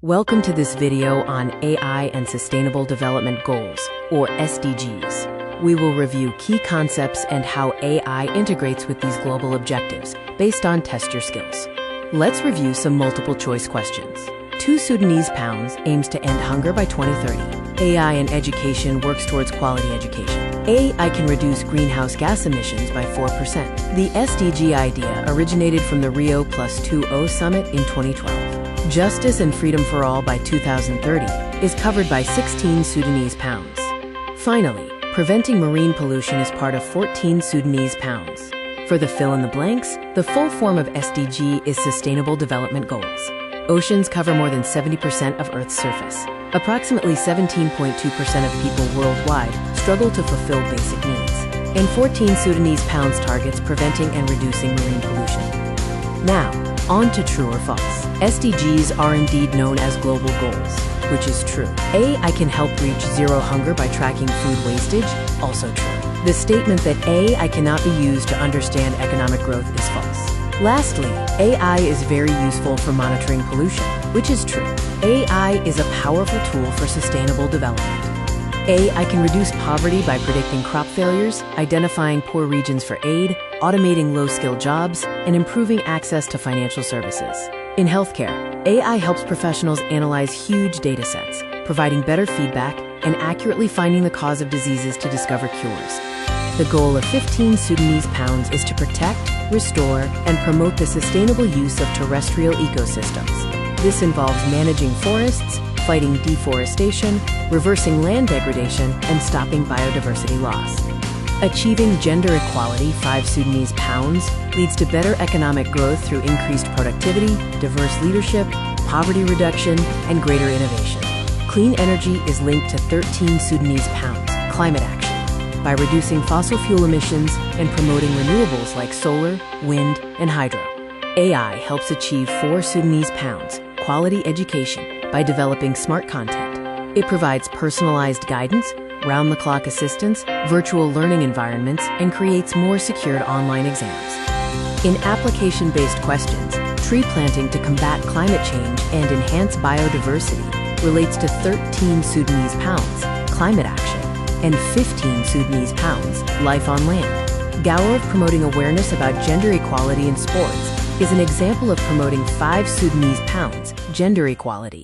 Welcome to this video on AI and Sustainable Development Goals, or SDGs. We will review key concepts and how AI integrates with these global objectives, based on Test Your Skills. Let's review some multiple-choice questions. 2 Sudanese pounds aims to end hunger by 2030. AI in education works towards quality education. AI can reduce greenhouse gas emissions by 4%. The SDG idea originated from the Rio+20 summit in 2012. Justice and freedom for all by 2030 is covered by 16 Sudanese pounds. Finally, preventing marine pollution is part of 14 Sudanese pounds. For the fill in the blanks, the full form of SDG is Sustainable Development Goals. Oceans cover more than 70% of Earth's surface. Approximately 17.2% of people worldwide struggle to fulfill basic needs. And 14 Sudanese pounds targets preventing and reducing marine pollution. Now, on to true or false. SDGs are indeed known as global goals, which is true. AI can help reach zero hunger by tracking food wastage, also true. The statement that AI cannot be used to understand economic growth is false. Lastly, AI is very useful for monitoring pollution, which is true. AI is a powerful tool for sustainable development. AI can reduce poverty by predicting crop failures, identifying poor regions for aid, automating low-skilled jobs, and improving access to financial services. In healthcare, AI helps professionals analyze huge data sets, providing better feedback and accurately finding the cause of diseases to discover cures. The goal of 15 Sudanese pounds is to protect, restore, and promote the sustainable use of terrestrial ecosystems. This involves managing forests, fighting deforestation, reversing land degradation, and stopping biodiversity loss. Achieving gender equality 5 Sudanese pounds leads to better economic growth through increased productivity, diverse leadership, poverty reduction, and greater innovation. Clean energy is linked to 13 Sudanese pounds, climate action, by reducing fossil fuel emissions and promoting renewables like solar, wind, and hydro. AI helps achieve 4 Sudanese pounds, quality education, by developing smart content. It provides personalized guidance, round-the-clock assistance, virtual learning environments, and creates more secured online exams. In application-based questions, tree planting to combat climate change and enhance biodiversity relates to 13 Sudanese pounds, climate action, and 15 Sudanese pounds, life on land. Gaurav promoting awareness about gender equality in sports is an example of promoting 5 Sudanese pounds, gender equality.